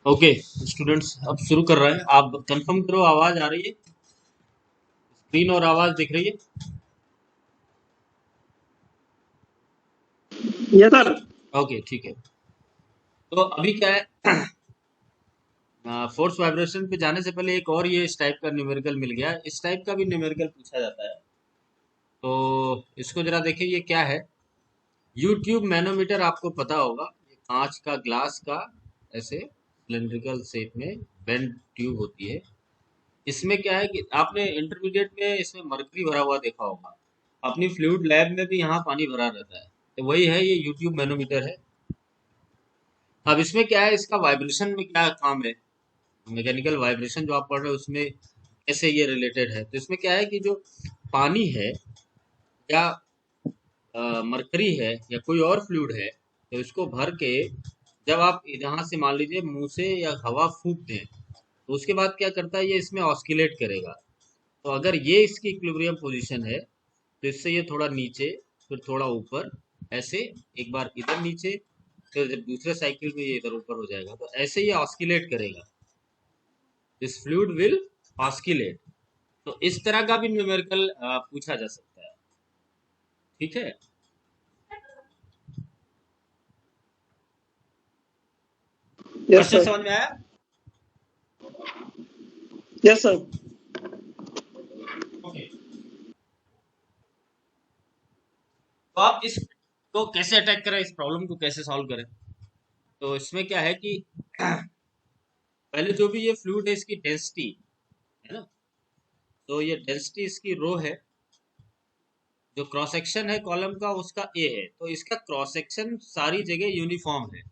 Okay students, अब शुरू कर रहे हैं। आप कंफर्म करो, आवाज आ रही है? स्क्रीन और आवाज दिख रही है? Yes sir. ओके, ठीक है। तो अभी क्या है, फोर्स वाइब्रेशन पे जाने से पहले एक और ये इस टाइप का न्यूमेरिकल मिल गया। इस टाइप का भी न्यूमेरिकल पूछा जाता है, तो इसको जरा देखिए। ये क्या है? यूट्यूब मैनोमीटर आपको पता होगा। ये कांच का, ग्लास का, ऐसे सिलेंड्रिकल शेप में बेंड ट्यूब होती है। इसमें क्या है कि आपने इंटरमीडिएट में इसमें मरकरी भरा हुआ देखा होगा। अपनी फ्लूइड लैब में भी यहाँ पानी भरा रहता है। तो वही है, ये यूट्यूब मैनोमीटर है। अब इसमें क्या है, इसका वाइब्रेशन में क्या काम है, मैकेनिकल वाइब्रेशन जो आप पढ़ रहे हो उसमें कैसे ये रिलेटेड है। तो इसमें क्या है कि जो पानी है या मरकरी है या कोई और फ्लूइड है, तो इसको भर के जब आप यहाँ से मान लीजिए मुंह से या हवा फूंक दें, तो उसके बाद क्या करता है, ये इसमें ऑस्किलेट करेगा। तो अगर ये इसकी इक्विलिब्रियम पोजीशन है, तो इससे ये थोड़ा नीचे, फिर थोड़ा ऊपर, ऐसे एक बार इधर नीचे, फिर जब दूसरे साइकिल में ये इधर ऊपर हो जाएगा, तो ऐसे ये ऑस्किलेट करेगा। This fluid will oscillate. तो इस तरह का भी न्यूमेरिकल पूछा जा सकता है। ठीक है। Yes question sir. समझ में आया? Yes sir. ओके। तो आप इस को कैसे अटैक करें, इस प्रॉब्लम को कैसे सॉल्व करें? तो इसमें क्या है कि पहले जो भी ये फ्लूइड है, इसकी डेंसिटी है ना, तो ये डेंसिटी इसकी रो है। जो क्रॉस सेक्शन है कॉलम का, उसका ए है। तो इसका क्रॉस सेक्शन सारी जगह यूनिफॉर्म है,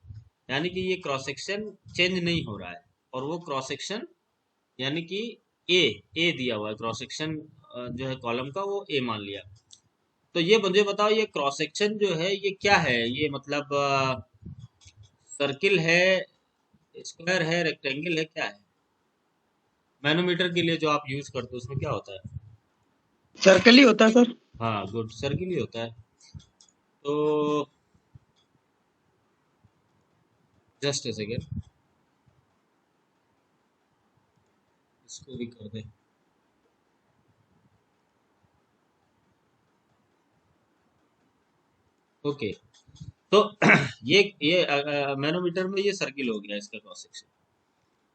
यानी कि ये क्रॉस सेक्शन चेंज नहीं हो रहा है। और वो क्रॉस सेक्शन यानी कि ए ए दिया हुआ है क्रॉस सेक्शन, जो है कॉलम का, वो ए मान लिया। तो ये मुझे बताओ, ये क्रॉस सेक्शन जो है ये क्या है? ये मतलब सर्किल है, स्क्वायर है, रेक्टेंगल है, क्या है? मैनोमीटर के लिए जो आप यूज करते हो उसमें क्या होता है? सर्कल ही होता है सर। हाँ गुड, सर्किल ही होता है। तो जस्ट ए सेकेंड, इसको भी कर दे। ओके। तो ये मैनोमीटर में ये सर्किल हो गया, इसका क्रॉस सेक्शन।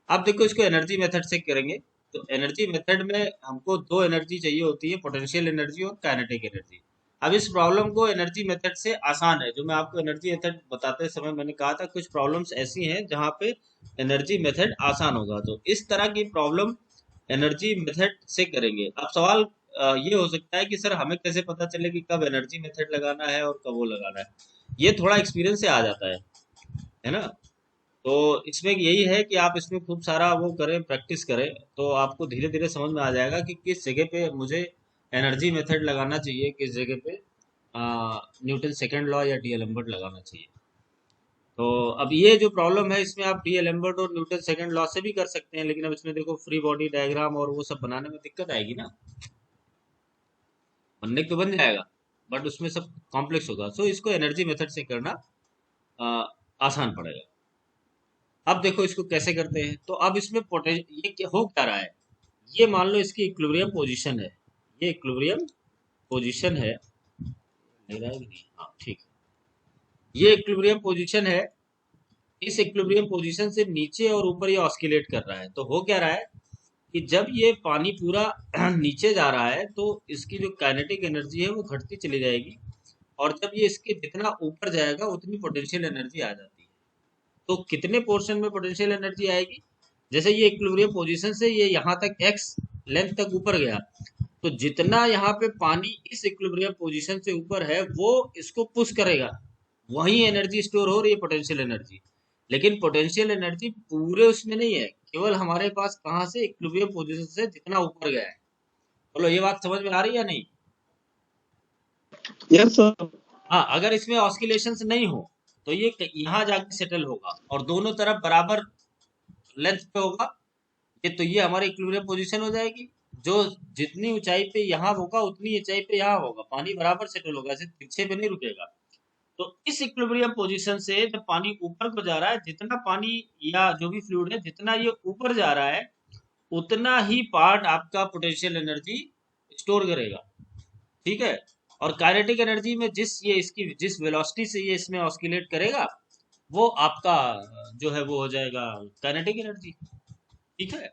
अब देखो, इसको एनर्जी मेथड से करेंगे। तो एनर्जी मेथड में हमको दो एनर्जी चाहिए होती है, पोटेंशियल एनर्जी और काइनेटिक एनर्जी। अब इस प्रॉब्लम को एनर्जी मेथड से आसान है। जो मैं आपको एनर्जी मेथड बताते समय मैंने कहा था, कुछ प्रॉब्लम्स ऐसी हैं जहाँ पे एनर्जी मेथड आसान होगा। तो इस तरह की प्रॉब्लम एनर्जी मेथड से करेंगे। अब सवाल ये हो सकता है कि सर हमें कैसे पता चले कि कब एनर्जी मेथड लगाना है और कब वो लगाना है। ये थोड़ा एक्सपीरियंस से आ जाता है ना। तो इसमें यही है कि आप इसमें खूब सारा वो करें, प्रैक्टिस करें, तो आपको धीरे धीरे समझ में आ जाएगा कि किस जगह पे मुझे एनर्जी मेथड लगाना चाहिए, किस जगह पे न्यूटन सेकंड लॉ या डी एलम्बर्ट लगाना चाहिए। तो अब ये जो प्रॉब्लम है, इसमें आप डी एलम्बर्ट और न्यूटन सेकंड लॉ से भी कर सकते हैं, लेकिन अब इसमें देखो फ्री बॉडी डायग्राम और वो सब बनाने में दिक्कत आएगी ना। बनने तो बन जाएगा, बट उसमें सब कॉम्प्लेक्स होगा। सो इसको एनर्जी मेथड से करना आ, आसान पड़ेगा। अब देखो इसको कैसे करते हैं। तो अब इसमें ये हो क्या रहा है, ये मान लो इसकी इक्विलिब्रियम पोजीशन है। ये इक्विलिब्रियम पोजीशन है, नहीं रहा है कि नहीं? हाँ ठीक है, ये इक्विलिब्रियम पोजीशन है। इस इक्विलिब्रियम पोजीशन से नीचे और ऊपर ये ऑस्किलेट कर रहा है। तो हो क्या रहा है कि जब ये पानी पूरा नीचे जा रहा है, तो इसकी जो काइनेटिक एनर्जी है वो घटती चली जाएगी। और जब ये इसके जितना ऊपर जाएगा उतनी पोटेंशियल एनर्जी आ जाती है। तो कितने पोर्शन में पोटेंशियल एनर्जी आएगी? जैसे ये इक्विलिब्रियम पोजीशन से ये यहाँ तक एक्स लेंथ तक ऊपर गया, तो जितना यहाँ पे पानी इस इक्विलिब्रियम पोजीशन से ऊपर है वो इसको पुश करेगा, वही एनर्जी स्टोर हो रही है, पोटेंशियल एनर्जी। लेकिन पोटेंशियल एनर्जी पूरे उसमें नहीं है, केवल हमारे पास कहाँ से, इक्विलिब्रियम पोजीशन से जितना ऊपर गया है। बोलो ये बात समझ में आ रही है या नहीं? Yes sir. हाँ, अगर इसमें ऑस्किलेशंस नहीं हो, तो ये यहाँ जाके सेटल होगा और दोनों तरफ बराबर लेंथ पे होगा। ये हमारी इक्विलिब्रियम पोजीशन हो जाएगी। जो जितनी ऊंचाई पे यहाँ होगा उतनी ऊंचाई पे यहाँ होगा, पानी बराबर सेटल होगा, ऐसे तिरछे पे नहीं रुकेगा। तो इस इक्विलिब्रियम पोजीशन से जब पानी ऊपर को जा रहा है, जितना पानी या जो भी फ्लूइड है जितना ये ऊपर जा रहा है उतना ही पार्ट आपका पोटेंशियल एनर्जी स्टोर करेगा, ठीक है। और काइनेटिक एनर्जी में जिस वेलोसिटी से ये इसमें ऑस्किलेट करेगा वो आपका जो है वो हो जाएगा काइनेटिक एनर्जी, ठीक है।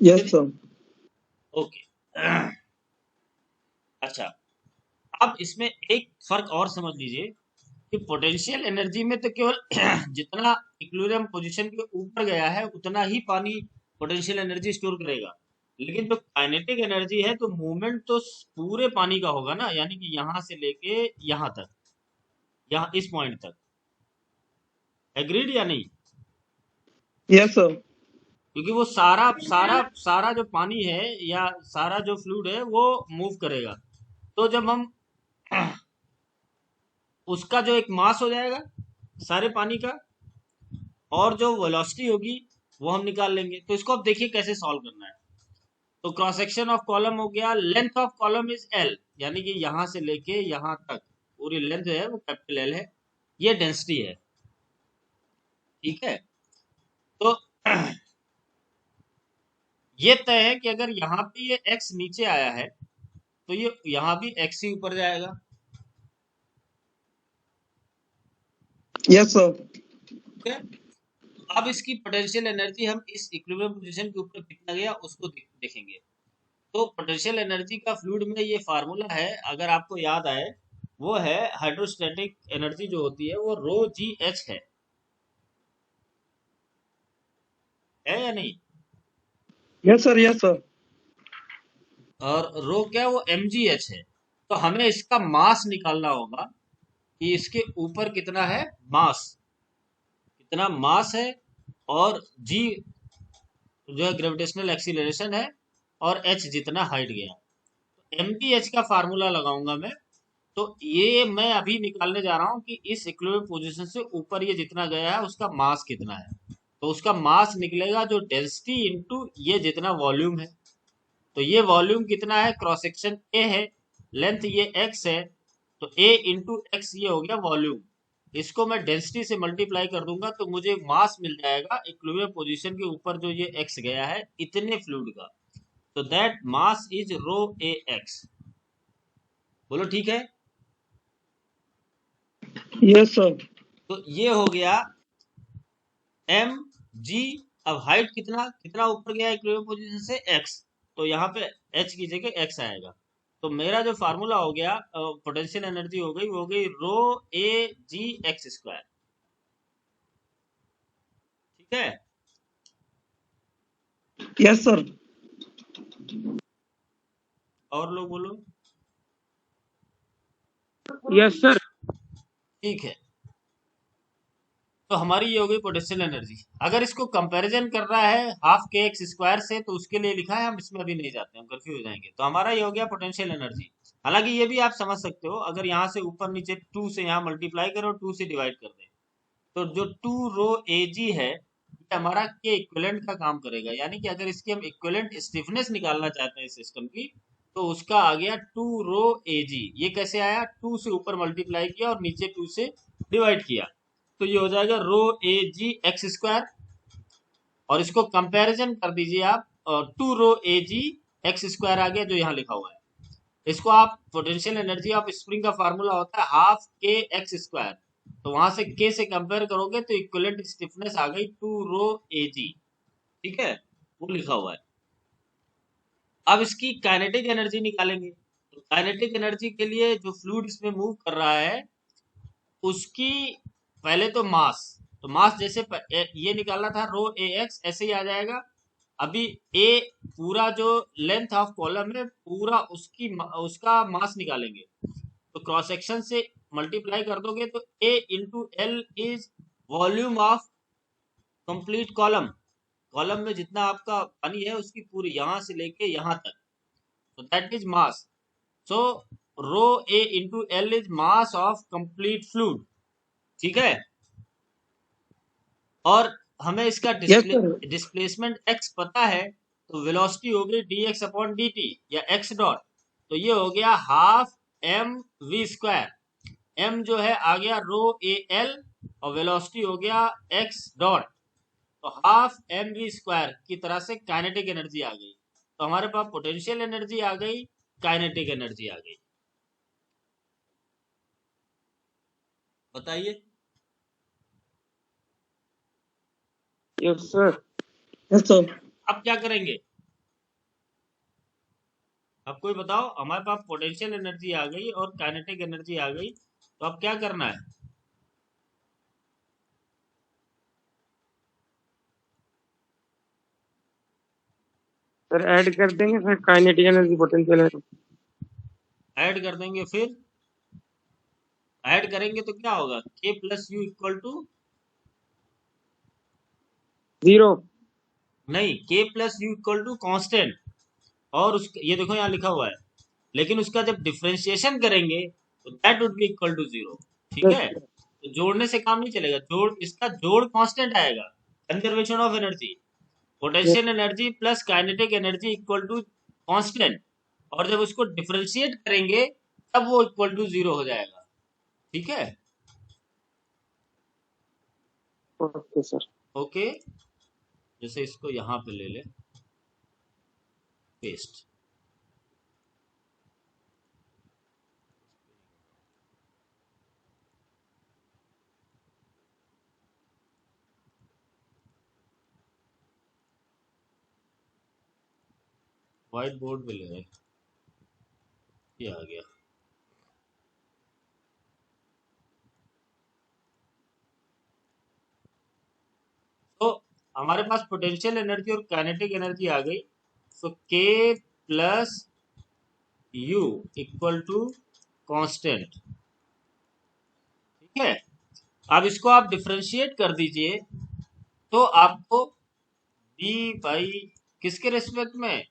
Yes sir. ओके। अच्छा, अब इसमें एक फर्क और समझ लीजिए कि पोटेंशियल एनर्जी में तो केवल जितना इक्विलिब्रियम पोजीशन के ऊपर गया है उतना ही पानी पोटेंशियल एनर्जी स्टोर करेगा, लेकिन जो काइनेटिक एनर्जी है तो मूवमेंट तो पूरे पानी का होगा ना, यानी कि यहाँ से लेके यहाँ तक, यहाँ इस पॉइंट तक। एग्रीड या नहीं? Yes sir. क्योंकि वो सारा सारा सारा जो पानी है या सारा जो फ्लूइड है वो मूव करेगा। तो जब हम उसका जो एक मास हो जाएगा सारे पानी का और जो वेलोसिटी होगी वो हम निकाल लेंगे। तो इसको अब देखिए कैसे सॉल्व करना है। तो क्रॉस सेक्शन ऑफ कॉलम हो गया, length of column is L, यानी कि यहां से लेके यहां तक पूरी लेंथ जो है वो कैपिटल एल है, ये डेंसिटी है, ठीक है। तो ये तय है कि अगर यहाँ पे ये x नीचे आया है तो ये यहाँ भी x ही ऊपर जाएगा, यस सर। ठीक है। अब इसकी पोटेंशियल एनर्जी हम इस इक्विलिब्रियम पोजीशन के ऊपर कितना गया उसको देखेंगे। तो पोटेंशियल एनर्जी का फ्लूइड में ये फार्मूला है, अगर आपको याद आए, वो है हाइड्रोस्टैटिक एनर्जी जो होती है वो रो जी एच है या नहीं? Yes sir. Yes sir. और रो क्या, वो एम जी एच है। तो हमें इसका मास निकालना होगा कि इसके ऊपर कितना है मास, कितना मास है, और जी जो है ग्रेविटेशनल एक्सीलरेशन है, और एच जितना हाइट गया। एम जी एच का फार्मूला लगाऊंगा मैं। तो ये मैं अभी निकालने जा रहा हूँ कि इस इक्विलिब्रियम पोजीशन से ऊपर ये जितना गया है उसका मास कितना है। तो उसका मास निकलेगा जो डेंसिटी इंटू ये जितना वॉल्यूम है। तो ये वॉल्यूम कितना है, क्रॉस सेक्शन ए है, लेंथ ये एक्स है, तो ए इंटू एक्स ये हो गया वॉल्यूम। इसको मैं डेंसिटी से मल्टीप्लाई कर दूंगा तो मुझे मास मिल जाएगा इक्विलिब्रियम पोजीशन के ऊपर जो ये एक्स गया है इतने फ्लूइड का। तो that mass is rho a x. बोलो ठीक है। Yes sir. तो ये हो गया एम जी। अब हाइट कितना कितना ऊपर गया इक्विलिब्रियम पोजीशन से, एक्स, तो यहाँ पे एच की जगह एक्स आएगा। तो मेरा जो फार्मूला हो गया पोटेंशियल एनर्जी हो गई, वो हो गई रो ए जी एक्स स्क्वायर, ठीक है। Yes sir. और लोग बोलो। Yes sir. ठीक है। तो हमारी ये हो गई पोटेंशियल एनर्जी। अगर इसको कंपैरिजन कर रहा है हाफ के एक्स स्क्वायर से तो उसके लिए लिखा है, हम इसमें अभी नहीं जाते, हम कंफ्यूज हो जाएंगे। तो हमारा ये हो गया पोटेंशियल एनर्जी। हालांकि ये भी आप समझ सकते हो, अगर यहाँ से ऊपर नीचे 2 से यहाँ मल्टीप्लाई करो, 2 से डिवाइड कर दे, तो जो 2 रो ए जी है ये हमारा के इक्विवेलेंट का काम करेगा। यानी कि अगर इसकी हम इक्विवेलेंट स्टिफनेस निकालना चाहते हैं सिस्टम की, तो उसका आ गया 2 रो ए जी। ये कैसे आया, 2 से ऊपर मल्टीप्लाई किया और नीचे 2 से डिवाइड किया, तो ये हो जाएगा रो ए जी एक्स स्क्वायर। और इसको कंपैरिजन कर दीजिए आप, 2 रो ए जी एक्स स्क्वायर आ गया जो यहाँ लिखा हुआ है। इसको आप पोटेंशियल एनर्जी ऑफ स्प्रिंग का फार्मूला होता है हाफ के एक्स स्क्वायर, तो वहां से के से कंपेयर करोगे तो इक्विवेलेंट स्टिफनेस आ गई 2 रो ए जी, ठीक है, वो लिखा हुआ है। अब इसकी काइनेटिक एनर्जी निकालेंगे। तो काइनेटिक एनर्जी के लिए जो फ्लूइड इसमें मूव कर रहा है उसकी पहले तो मास, तो मास जैसे ये निकालना था रो ए एक्स, ऐसे ही आ जाएगा। अभी ए पूरा जो लेंथ ऑफ कॉलम है पूरा उसका मास निकालेंगे। तो क्रॉस सेक्शन से मल्टीप्लाई कर दोगे तो a into L is volume of complete column. Column में जितना आपका पानी है उसकी पूरी यहां से लेके यहां तक, तो that is mass. So rho a into L is mass of complete fluid, ठीक है। और हमें इसका यस सर। डिस्प्लेसमेंट x पता है, तो वेलोसिटी हो गई dx अपॉन dt या x डॉट। तो ये हो गया half m v square, m जो है आ गया रो ए एल और वेलोसिटी हो गया एक्स डॉट, तो हाफ एम वी स्क्वायर की तरह से काइनेटिक एनर्जी आ गई। तो हमारे पास पोटेंशियल एनर्जी आ गई, काइनेटिक एनर्जी आ गई। बताइए। Yes sir. Yes sir. अब क्या करेंगे? अब कोई बताओ, हमारे पास पोटेंशियल एनर्जी आ गई और काइनेटिक एनर्जी आ गई, तो अब क्या करना है? सर ऐड कर देंगे sir, kinetic energy potential energy. Add कर देंगे, फिर ऐड करेंगे तो क्या होगा? के प्लस यू इक्वल टू, 0। नहीं, k plus u equal to constant, और उस ये देखो यहाँ लिखा हुआ है, लेकिन उसका जब डिफरेंशिएशन करेंगे तो that would be equal to zero. ठीक यस है, सर। तो जोड़ने से काम नहीं चलेगा, इसका जोड़ कांस्टेंट आएगा, conservation of energy, yes potential energy plus kinetic energy equal to constant, और जब उसको डिफरेंशिएट करेंगे तब वो इक्वल टू जीरो हो जाएगा। ठीक है, ओके सर। ओके। जैसे इसको यहाँ पे ले ले, पेस्ट, व्हाइट बोर्ड पे ले रहे, ये आ गया। तो हमारे पास पोटेंशियल एनर्जी और काइनेटिक एनर्जी आ गई। So k plus u equal to constant. ठीक है, अब इसको आप डिफरेंशिएट कर दीजिए, तो आपको डी बाई किसके रेस्पेक्ट में?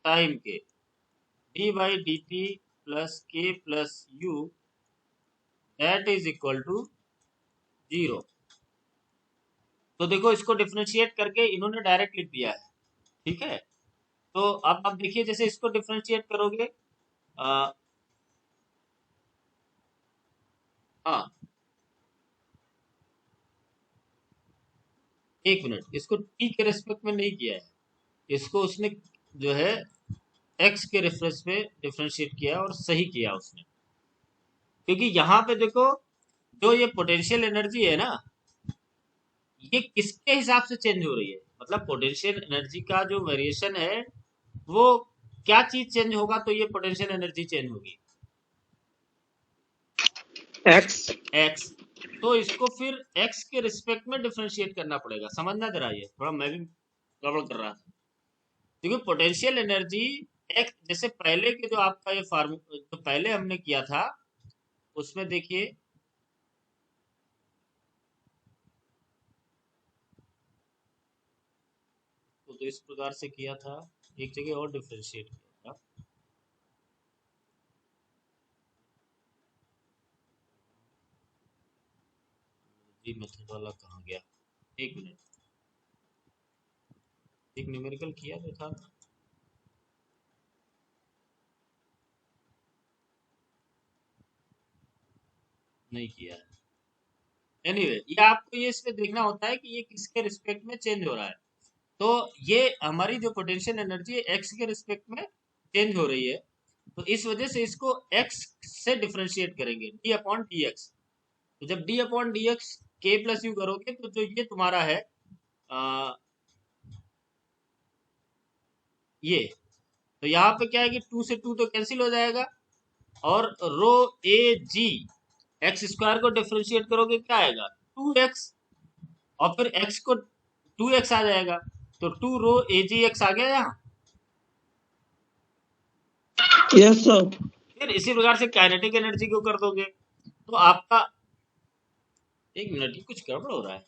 टाइम के, d by d t plus k plus u that is equal to zero. तो देखो, इसको डिफरेंशिएट करके इन्होंने डायरेक्ट लिख दिया है। ठीक है, तो अब आप देखिए, जैसे इसको डिफरेंशिएट करोगे, आ, हाँ, एक मिनट, इसको टी के रेस्पेक्ट में नहीं किया है, इसको उसने जो है एक्स के रेफरेंस पे डिफरेंशिएट किया और सही किया उसने। क्योंकि यहाँ पे देखो, जो ये पोटेंशियल एनर्जी है ना, ये किसके हिसाब से चेंज हो रही है? मतलब पोटेंशियल एनर्जी का जो वेरिएशन है, वो क्या चीज चेंज होगा तो ये पोटेंशियल एनर्जी चेंज होगी? एक्स। एक्स। तो इसको फिर एक्स के रिस्पेक्ट में डिफरेंशिएट करना पड़ेगा। समझना जरा, ये थोड़ा मैं भी गड़बड़ कर रहा था। क्योंकि पोटेंशियल एनर्जी एक्स, जैसे पहले के जो आपका ये जो पहले हमने किया था, उसमें देखिए, तो इस प्रकार से किया था, एक जगह और डिफरेंशिएट किया था। जी मेथड वाला कहाँ गया? एक मिनट, एक न्यूमेरिकल किया तो था, नहीं किया है। एनीवे, ये आपको ये इसमें देखना होता है कि ये किसके रिस्पेक्ट में चेंज हो रहा है। तो ये हमारी जो पोटेंशियल एनर्जी है एक्स के रिस्पेक्ट में चेंज हो रही है, तो इस वजह से इसको एक्स से डिफरेंशिएट करेंगे, डी अपॉन डी एक्स। तो जब डी अपॉन डी एक्स के प्लस यू करोगे, तो जो ये तुम्हारा है, आ, ये, तो यहाँ पे क्या है कि टू से टू तो कैंसिल हो जाएगा, और रो ए जी एक्स स्क्वायर को डिफरेंशिएट करोगे, क्या आएगा? 2x, और फिर x को 2x आ जाएगा, तो 2 रो ए जी एक्स आ गया यहाँ। Yes sir. फिर इसी प्रकार से काइनेटिक एनर्जी को कर दोगे, तो आपका, एक मिनट, ये कुछ गड़बड़ हो रहा है।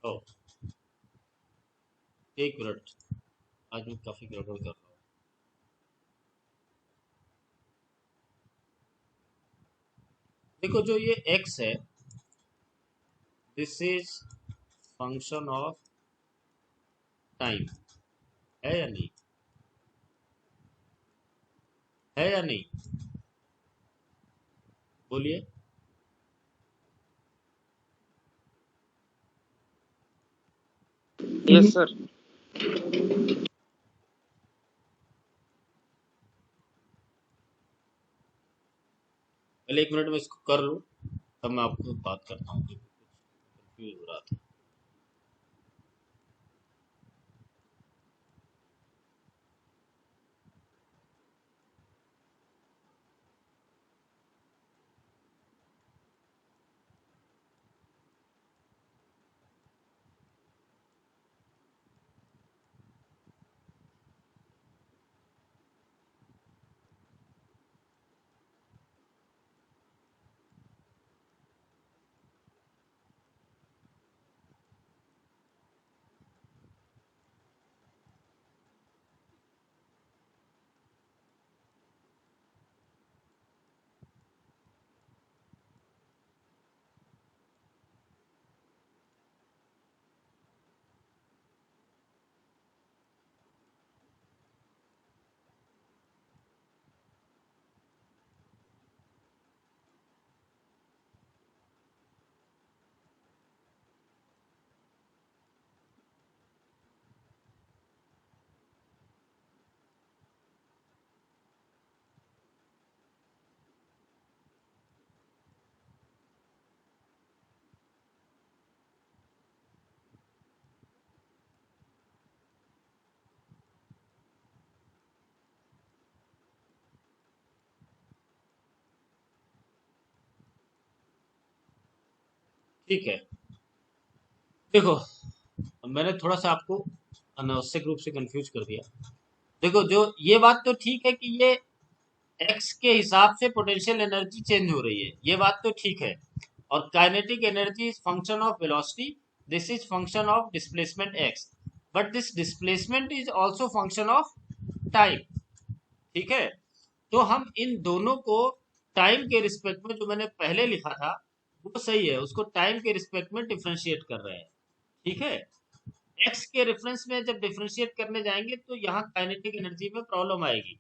ओ, एक मिनट, आज मैं काफी गड़बड़ कर रहा हूँ। देखो जो ये x है, this is function of time, है या नहीं? है या नहीं? बोलिए। Yes sir. पहले एक मिनट में इसको कर लूँ, तब मैं आपको बात करता हूँ, कंफ्यूज हो रहा था। ठीक है, देखो मैंने थोड़ा सा आपको अनावश्यक रूप से कंफ्यूज कर दिया। देखो जो ये बात तो ठीक है कि ये एक्स के हिसाब से पोटेंशियल एनर्जी चेंज हो रही है, ये बात तो ठीक है। और kinetic energy is function of velocity, this is function of displacement x, but this displacement is also function of time. ठीक है, तो हम इन दोनों को टाइम के रिस्पेक्ट में, जो मैंने पहले लिखा था वो सही है, उसको टाइम के रिस्पेक्ट में डिफ्रेंशिएट कर रहे हैं। ठीक है, एक्स के रेफरेंस में जब डिफरेंशिएट करने जाएंगे तो यहाँ काइनेटिक एनर्जी में प्रॉब्लम आएगी।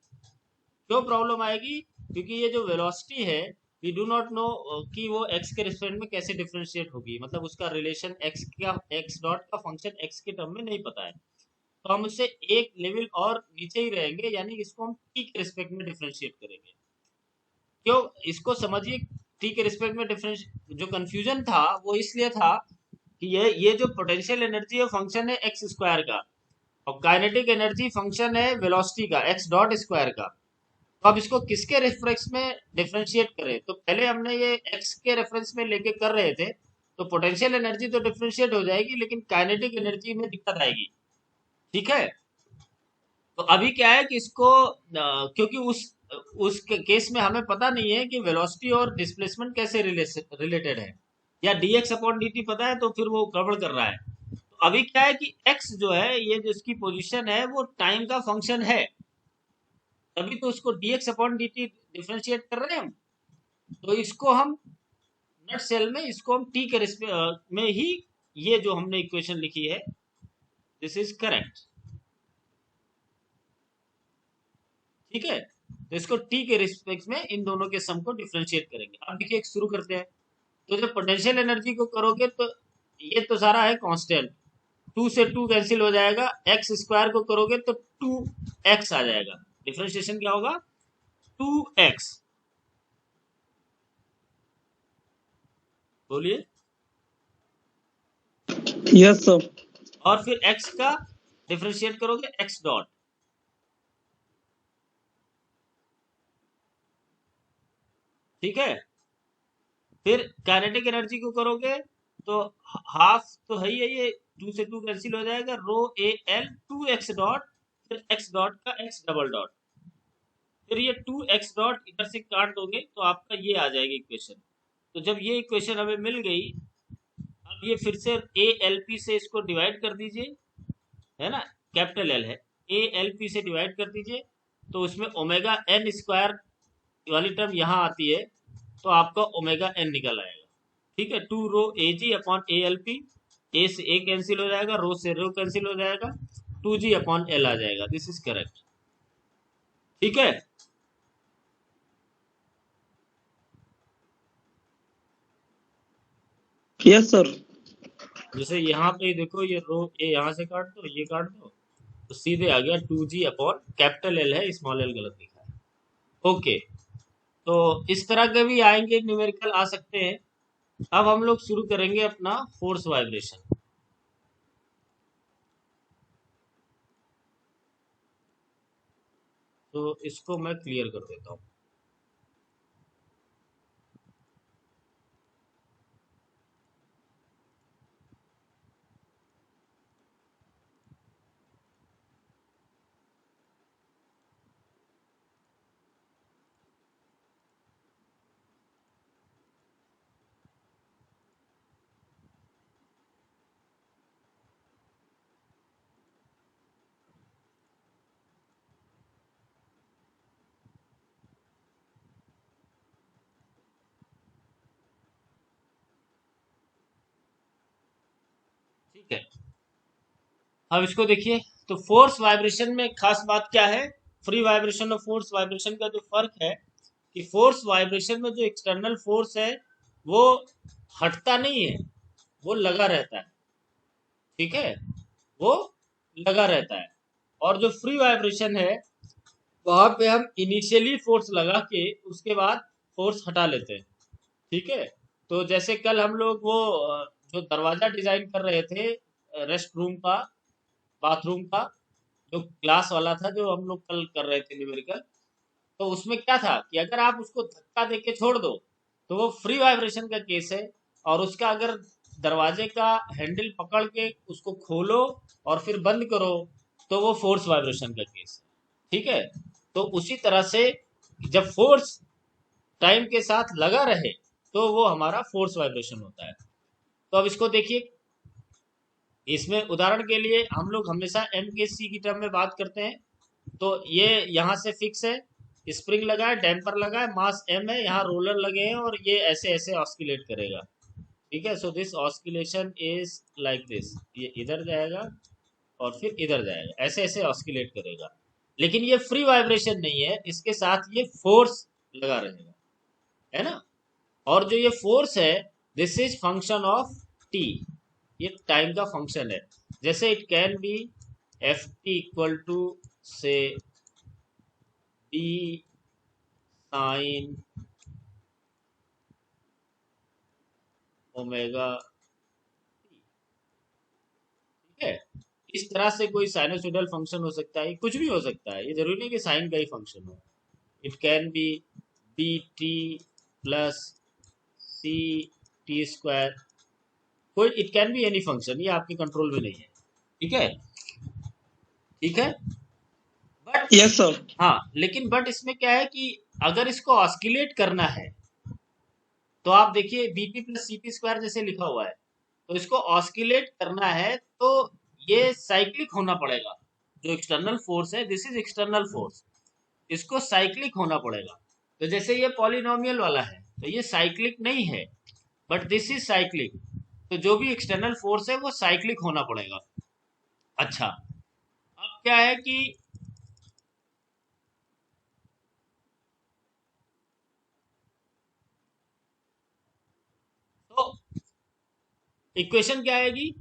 क्यों प्रॉब्लम आएगी? क्योंकि ये जो वेलोसिटी है, वी डू नॉट नो कि वो एक्स के रिस्पेक्ट में कैसे डिफरेंशिएट होगी, मतलब उसका रिलेशन एक्स का, एक्स डॉट का फंक्शन एक्स के टर्म में नहीं पता है। तो हम उससे एक लेवल और नीचे ही रहेंगे, यानी इसको हम टी के रिस्पेक्ट में डिफरेंशिएट करेंगे। क्यों? इसको समझिए, टी के रिस्पेक्ट में डिफरेंस, जो कंफ्यूजन था वो इसलिए था कि ये जो पोटेंशियल एनर्जी है फंक्शन है एक्स स्क्वायर का, और काइनेटिक एनर्जी फंक्शन है वेलोसिटी का, एक्स डॉट स्क्वायर का। तो अब इसको किसके रेफरेंस में डिफरेंशिएट करें? तो पहले हमने ये एक्स के रेफरेंस में लेके कर रहे थे, तो पोटेंशियल एनर्जी तो डिफरेंशिएट हो जाएगी, लेकिन काइनेटिक एनर्जी में दिक्कत आएगी। ठीक है, तो अभी क्या है कि इसको क्योंकि उस केस में हमें पता नहीं है कि वेलोसिटी और डिस्प्लेसमेंट कैसे रिलेटेड है, या dx अपॉन dt पता है, तो फिर वो गड़बड़ कर रहा है। तो अभी क्या है कि x जो है, ये जो इसकी पोजीशन है वो टाइम का फंक्शन है, तभी तो उसको dx अपॉन dt डिफरेंशिएट कर रहे हैं हम। तो इसको हम नट सेल में, इसको हम t के में ही, ये जो हमने इक्वेशन लिखी है, दिस इज करेक्ट। ठीक है, तो इसको t के रिस्पेक्ट में इन दोनों के सम को डिफरेंशिएट करेंगे। अब देखिए शुरू करते हैं। तो जब पोटेंशियल एनर्जी को करोगे तो ये तो सारा है कांस्टेंट, 2 से 2 कैंसिल हो जाएगा, एक्स स्क्वायर को करोगे तो 2x आ जाएगा। डिफरेंशिएशन क्या होगा? 2x। बोलिए। Yes sir. और फिर x का डिफरेंशिएट करोगे, x डॉट। ठीक है, फिर काइनेटिक एनर्जी को करोगे तो हाफ तो है ही है, ये 2 से 2 कैंसिल हो जाएगा, रो ए एल 2x डॉट, फिर x डॉट का x डबल डॉट, फिर ये 2x डॉट इधर से काट दोगे तो आपका ये आ जाएगी इक्वेशन। तो जब ये इक्वेशन हमें मिल गई, अब ये फिर से ए एल पी से इसको डिवाइड कर दीजिए, है ना, कैपिटल एल है, ए एल पी से डिवाइड कर दीजिए, तो उसमें ओमेगा एन स्क्वायर वाली टर्म यहाँ आती है, तो आपका ओमेगा एन निकल आएगा। ठीक है, 2 रो ए जी अपॉन ए एल पी, ए से ए कैंसिल हो जाएगा, रो से रो कैंसिल हो जाएगा, 2 जी अपॉन एल आ जाएगा। This is correct. ठीक है, यस सर। जैसे यहाँ पे देखो, ये रो ए यहाँ से काट दो, ये काट दो, तो सीधे आ गया 2 जी अपॉन कैपिटल एल है, स्मॉल एल गलत लिखा है। ओके, तो इस तरह के भी आएंगे, न्यूमेरिकल आ सकते हैं। अब हम लोग शुरू करेंगे अपना फोर्स वाइब्रेशन। तो इसको मैं क्लियर कर देता हूँ। ठीक है, अब इसको देखिए। तो फोर्स वाइब्रेशन में खास बात क्या है, फ्री वाइब्रेशन और फोर्स वाइब्रेशन का जो फर्क है, कि फोर्स वाइब्रेशन में जो एक्सटर्नल फोर्स है वो हटता नहीं है, वो लगा रहता है। ठीक है, वो लगा रहता है। और जो फ्री वाइब्रेशन है, वहां पे हम इनिशियली फोर्स लगा के उसके बाद फोर्स हटा लेते हैं। ठीक है, तो जैसे कल हम लोग वो जो दरवाजा डिजाइन कर रहे थे, रेस्ट रूम का, बाथरूम का, जो ग्लास वाला था, जो हम लोग कल कर रहे थे न्यूमेरिकल, तो उसमें क्या था कि अगर आप उसको धक्का देके छोड़ दो तो वो फ्री वाइब्रेशन का केस है, और उसका अगर दरवाजे का हैंडल पकड़ के उसको खोलो और फिर बंद करो तो वो फोर्स वाइब्रेशन का केस है। ठीक है, तो उसी तरह से जब फोर्स टाइम के साथ लगा रहे तो वो हमारा फोर्स वाइब्रेशन होता है। तो अब इसको देखिए, इसमें उदाहरण के लिए हम लोग हमेशा एम के सी की टर्म में बात करते हैं। तो ये यहाँ से फिक्स है, स्प्रिंग लगा है, डैम्पर लगा है, मास एम है, यहाँ रोलर लगे हैं, और ये ऐसे ऐसे ऑस्किलेट करेगा। ठीक है, so this oscillation is like this, ये इधर जाएगा और फिर इधर जाएगा, ऐसे ऐसे ऑस्किलेट करेगा। लेकिन ये फ्री वाइब्रेशन नहीं है, इसके साथ ये फोर्स लगा रहेगा, है ना। और जो ये फोर्स है, this is function of t, ये टाइम का फंक्शन है। जैसे it can be f t equal to से डी साइन ओमेगा, ठीक है। इस तरह से कोई साइनोसोइडल फंक्शन हो सकता है, कुछ भी हो सकता है, ये जरूरी नहीं कि साइन का ही फंक्शन हो। It can be d t plus c t square, कोई it can be any function, ये आपके कंट्रोल में नहीं है। ठीक है, ठीक है, बट यस सर। हाँ, लेकिन बट इसमें क्या है कि अगर इसको ऑस्किलेट करना है, तो आप देखिए बीपी प्लस सीपी स्क्वायर जैसे लिखा हुआ है, तो इसको ऑस्किलेट करना है तो ये साइक्लिक होना पड़ेगा। जो एक्सटर्नल फोर्स है, दिस इज एक्सटर्नल फोर्स, इसको साइक्लिक होना पड़ेगा। तो जैसे ये पॉलिनोमियल वाला है, तो ये साइक्लिक नहीं है, बट दिस इज साइक्लिक। तो जो भी एक्सटर्नल फोर्स है वो साइक्लिक होना पड़ेगा। अच्छा, अब क्या है कि तो इक्वेशन क्या आएगी,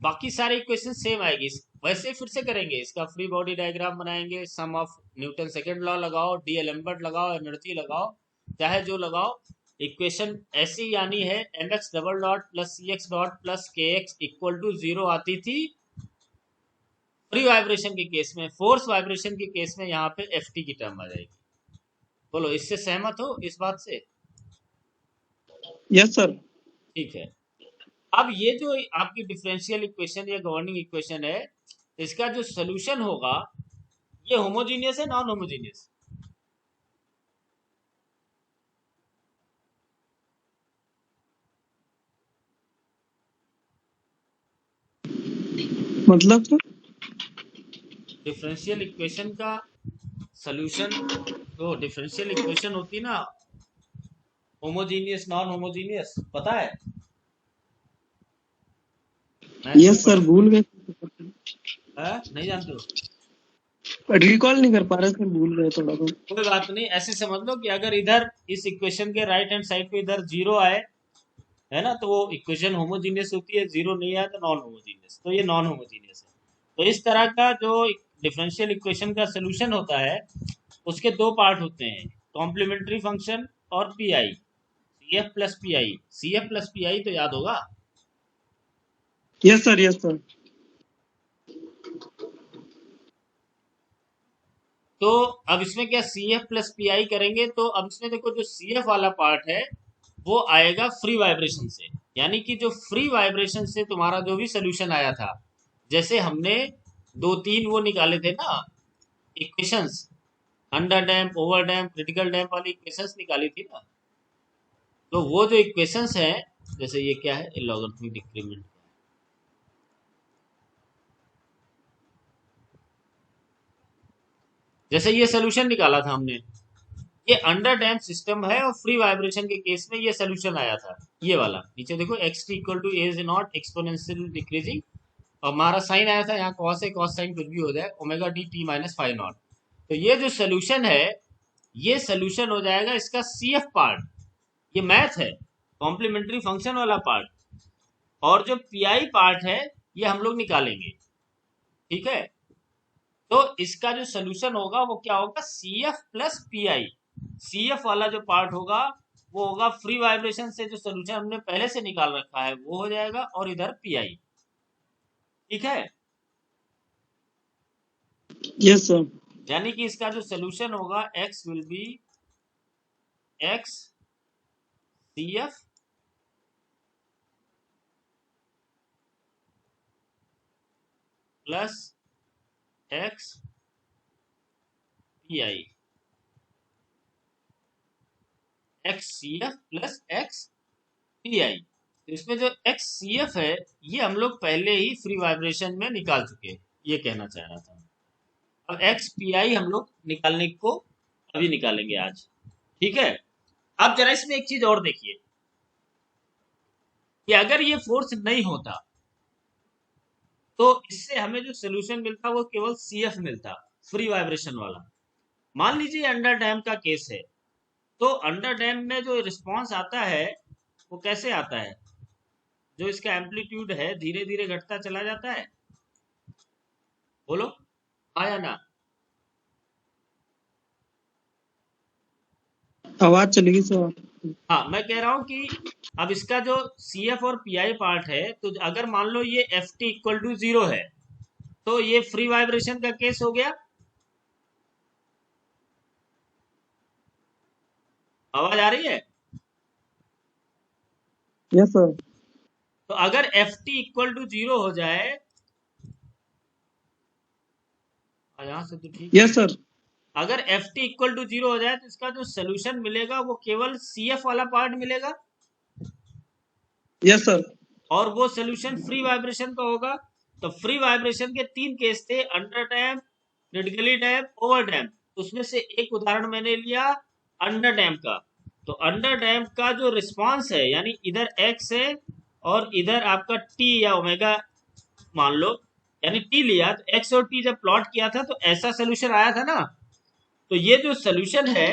बाकी सारे इक्वेशन सेम आएगी। वैसे ही फिर से करेंगे, इसका फ्री बॉडी डायग्राम बनाएंगे, some of Newton second law लगाओ, डी एलम्बर्ट लगाओ, एनर्जी लगाओ, चाहे जो लगाओ। इक्वेशन ऐसी यानी है, m x double dot plus c x dot plus k x equal to zero आती थी फ्री वाइब्रेशन के केस में। फोर्स वाइब्रेशन के केस में यहाँ पे एफ टी की टर्म आ जाएगी। बोलो, इससे सहमत हो इस बात से? Yes sir. ठीक है, अब ये जो आपकी डिफरेंशियल इक्वेशन या गवर्निंग इक्वेशन है, इसका जो सोल्यूशन होगा, ये होमोजीनियस है नॉन होमोजीनियस? मतलब सर डिफरेंशियल इक्वेशन का सॉल्यूशन, तो डिफरेंशियल इक्वेशन होती है ना, होमोजीनियस नॉन होमोजीनियस, पता है? मैथ में यस सर, पढ़े? भूल गए। नहीं जानते हो? रिकॉल नहीं कर पा रहे सर, भूल गए थोड़ा बहुत। कोई बात नहीं, ऐसे समझ लो कि अगर इधर इस इक्वेशन के राइट हैंड साइड पे इधर जीरो आए, है ना, तो वो इक्वेशन होमोजीनियस होती है, जीरो नहीं आया तो नॉन होमोजीनियस, तो ये नॉन होमोजीनियस है। तो इस तरह का जो डिफरेंशियल इक्वेशन का सोल्यूशन होता है, उसके दो पार्ट होते हैं, कॉम्प्लीमेंट्री फंक्शन और P I, C F plus P I. C F plus P I तो याद होगा। Yes sir, yes sir. तो अब इसमें क्या C F plus P I करेंगे, तो अब इसमें देखो जो सी एफ वाला पार्ट है वो आएगा फ्री वाइब्रेशन से, यानी कि जो फ्री वाइब्रेशन से तुम्हारा जो भी सोल्यूशन आया था, जैसे हमने दो तीन वो निकाले थे ना equations, under damp, over damp, critical डैम्प वाली इक्वेशंस निकाली थी ना, तो वो जो इक्वेशंस हैं, जैसे ये क्या है, लॉगरिथमिक डिक्रीमेंट, जैसे ये सोल्यूशन निकाला था हमने, ये अंडर डैम्प सिस्टम है और फ्री वाइब्रेशन के केस में ये सोल्यूशन आया था, ये वाला नीचे देखो x t equal to a is not exponential decreasing, और हमारा साइन आया था यहाँ कॉस है, कॉस साइन कुछ भी हो जाए, omega T T minus five not. तो ये जो सोल्यूशन है, ये सोल्यूशन हो जाएगा इसका सी एफ पार्ट, ये मैथ है, कॉम्प्लीमेंट्री फंक्शन वाला पार्ट, और जो पी आई पार्ट है ये हम लोग निकालेंगे, ठीक है। तो इसका जो सोल्यूशन होगा वो क्या होगा, C F plus P I. C F वाला जो पार्ट होगा वो होगा फ्री वाइब्रेशन से जो सोल्यूशन हमने पहले से निकाल रखा है वो हो जाएगा, और इधर पी आई, ठीक है। Yes sir. यानी कि इसका जो सोल्यूशन होगा x will be x C F plus x P I, x C F plus x P I. तो इसमें जो एक्स सी एफ है ये हम लोग पहले ही फ्री वाइब्रेशन में निकाल चुके हैं, ये कहना चाह रहा था। अब एक्स पी आई हम लोग निकालने को अभी निकालेंगे आज, ठीक है। अब जरा इसमें एक चीज और देखिए कि अगर ये फोर्स नहीं होता तो इससे हमें जो सोल्यूशन मिलता वो केवल सी एफ मिलता, फ्री वाइब्रेशन वाला। मान लीजिए अंडर डैम का केस है, तो अंडर डैम में जो रिस्पॉन्स आता है वो कैसे आता है, जो इसका एम्पलीट्यूड है धीरे धीरे घटता चला जाता है, बोलो आया ना? आवाज चली गई सर। हाँ, मैं कह रहा हूँ कि अब इसका जो सी एफ और पी आई पार्ट है, तो अगर मान लो ये f t equal to zero है, तो ये फ्री वाइब्रेशन का केस हो गया। आवाज आ रही है? Yes sir. तो अगर f t equal to zero हो जाए, यहां से तो ठीक है, यस सर। अगर f t equal to zero हो जाए तो इसका जो सोल्यूशन मिलेगा वो केवल सी एफ वाला पार्ट मिलेगा, यस सर। और वो सोल्यूशन फ्री वाइब्रेशन का होगा। तो फ्री वाइब्रेशन के तीन केस थे, under damp, critically damp, over damp. उसमें से एक उदाहरण मैंने लिया अंडर डैम्प का। तो अंडर डैम्प का जो रिस्पांस है, यानी इधर एक्स है और इधर आपका टी या ओमेगा मान लो, यानी टी लिया तो एक्स और टी जब प्लॉट किया था तो ऐसा सोल्यूशन आया था ना। तो ये जो सोल्यूशन है,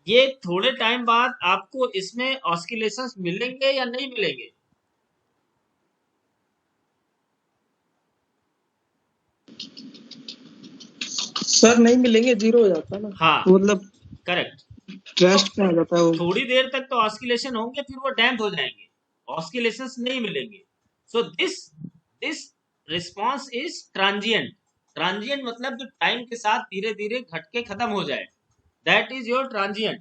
ये थोड़े टाइम बाद आपको इसमें ऑस्किलेशंस मिलेंगे या नहीं मिलेंगे? सर नहीं मिलेंगे, जीरो हो जाता है ना, हाँ, मतलब करेक्ट। तो रेस्ट पे आ जाता है वो। थोड़ी देर तक तो ऑस्किलेशन होंगे, फिर वो डैम्प हो जाएंगे, ऑस्किलेशंस नहीं मिलेंगे। So this this response is transient. Transient मतलब जो टाइम के साथ धीरे धीरे घट के खत्म हो जाए, दैट इज योर ट्रांजिएंट,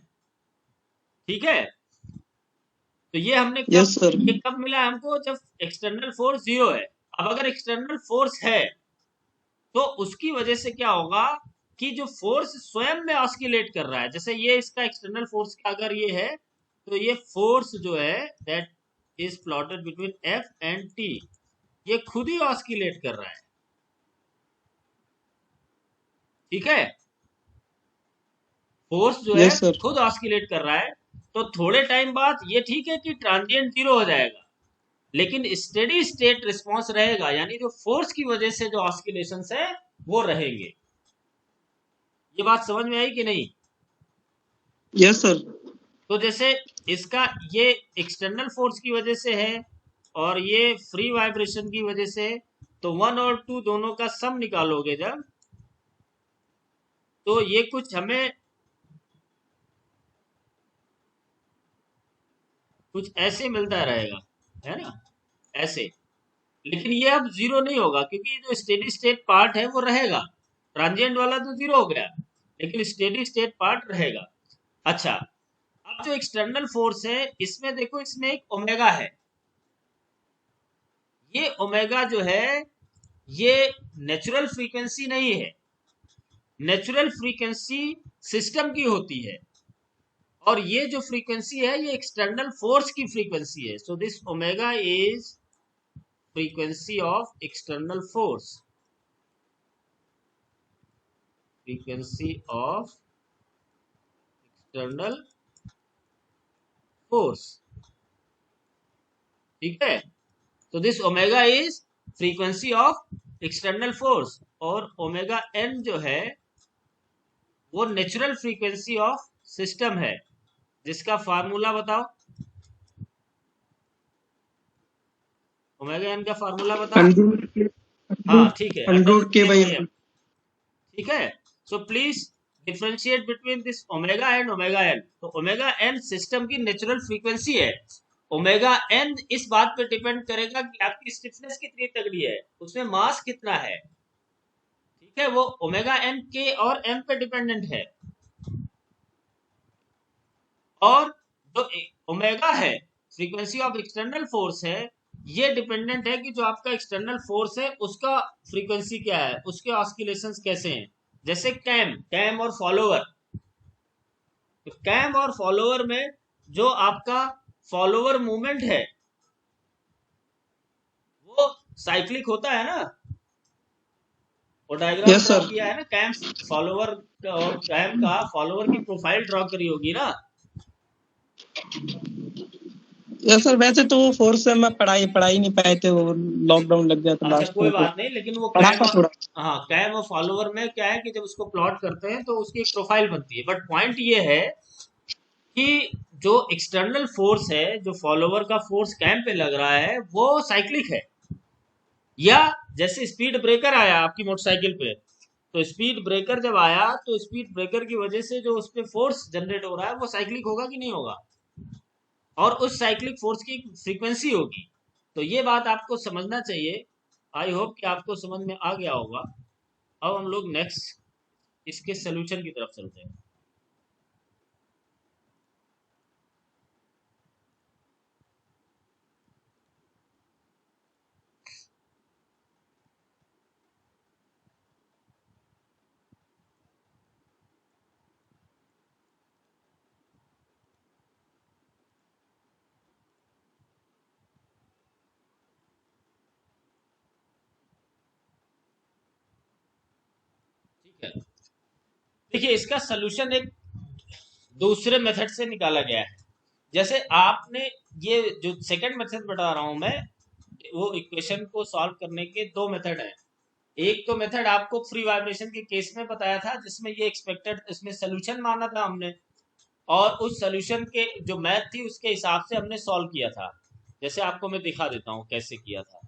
ठीक है। तो ये हमने कब, यस सर। ये कब मिला हमको, जब एक्सटर्नल फोर्स जीरो है। अब अगर एक्सटर्नल फोर्स है तो उसकी वजह से क्या होगा कि जो फोर्स स्वयं में ऑस्किलेट कर रहा है, जैसे ये इसका एक्सटर्नल फोर्स का अगर ये है, तो ये फोर्स जो है that is plotted between F and T, ये खुद ही ऑस्किलेट कर रहा है, ठीक है, फोर्स जो है यस सर। खुद ऑस्किलेट कर रहा है, तो थोड़े टाइम बाद ये ठीक है कि ट्रांजिएंट जीरो हो जाएगा, लेकिन स्टेडी स्टेट रिस्पांस रहेगा, यानी जो फोर्स की वजह से जो ऑस्किलेशंस है वो रहेंगे। ये बात समझ में आई कि नहीं? Yes sir. तो जैसे इसका ये एक्सटर्नल फोर्स की वजह से है और ये फ्री वाइब्रेशन की वजह से, तो 1 और 2 दोनों का सम निकालोगे जब, तो ये कुछ हमें कुछ ऐसे मिलता रहेगा, है ना, ऐसे। लेकिन ये अब जीरो नहीं होगा, क्योंकि जो स्टेडी स्टेट पार्ट है वो रहेगा। ट्रांजिएंट वाला तो जीरो हो गया, लेकिन स्टेडी स्टेट पार्ट रहेगा। अच्छा, अब जो एक्सटर्नल फोर्स है इसमें देखो, इसमें एक ओमेगा है। ये ओमेगा जो है ये नेचुरल फ्रीक्वेंसी नहीं है। नेचुरल फ्रीक्वेंसी सिस्टम की होती है, और ये जो फ्रीक्वेंसी है ये एक्सटर्नल फोर्स की फ्रीक्वेंसी है। So this omega is frequency of external force, frequency of external force, ठीक है। तो this omega is frequency of external force, और ओमेगा एन जो है वो नेचुरल फ्रीक्वेंसी ऑफ सिस्टम है, जिसका फार्मूला बताओ, ओमेगा एन का फार्मूला बताओ। हाँ ठीक है, अटल अंडरूट जी के ने बाई वही, ठीक है। So please differentiate between this omega and omega n. तो ओमेगा एन सिस्टम की नेचुरल फ्रीक्वेंसी है। ओमेगा एन इस बात पे डिपेंड करेगा कि आपकी स्टिफनेस कितनी तगड़ी है, उसमें मास कितना है, ठीक है। वो ओमेगा एन के और एम पे डिपेंडेंट है। और जो ओमेगा है, फ्रीक्वेंसी ऑफ एक्सटर्नल फोर्स है, ये डिपेंडेंट है कि जो आपका एक्सटर्नल फोर्स है उसका फ्रीक्वेंसी क्या है, उसके ऑस्किलेशंस कैसे हैं। जैसे कैम, कैम और फॉलोवर, तो कैम और फॉलोवर में जो आपका फॉलोवर मूवमेंट है वो साइक्लिक होता है ना। वो डायग्राम यस ड्रॉ सर। किया है ना कैम फॉलोवर का, और कैम का फॉलोवर की प्रोफाइल ड्रॉ करी होगी ना। यस सर, वैसे तो वो फोर्स से मैं पढ़ाई नहीं पाए थे, वो लॉकडाउन लग गया था अच्छा लास्ट कोई में, तो बात नहीं, लेकिन वो पढ़ा कैम था और, थोड़ा। हाँ कैम और फॉलोवर में क्या है कि जब उसको प्लॉट करते हैं तो उसकी एक प्रोफाइल बनती है। बट पॉइंट ये है कि जो एक्सटर्नल फोर्स है, जो फॉलोवर का फोर्स कैम पे लग रहा है वो साइक्लिक है। या जैसे स्पीड ब्रेकर आया आपकी मोटरसाइकिल पे, तो स्पीड ब्रेकर जब आया तो स्पीड ब्रेकर की वजह से जो उस पे फोर्स जनरेट हो रहा है वो साइक्लिक होगा कि नहीं होगा, और उस साइक्लिक फोर्स की फ्रीक्वेंसी होगी। तो ये बात आपको समझना चाहिए। आई होप कि आपको समझ में आ गया होगा। अब हम लोग नेक्स्ट इसके सोल्यूशन की तरफ चलते हैं। ठीक है, देखिए इसका सोल्यूशन एक दूसरे मेथड से निकाला गया है। जैसे आपने ये जो सेकंड मेथड बता रहा हूं मैं, वो इक्वेशन को सॉल्व करने के दो मेथड हैं। एक तो मेथड आपको फ्री वाइब्रेशन के केस में बताया था, जिसमें ये एक्सपेक्टेड, इसमें सोल्यूशन माना था हमने, और उस सोल्यूशन के जो मैथ थी उसके हिसाब से हमने सॉल्व किया था। जैसे आपको मैं दिखा देता हूँ कैसे किया था।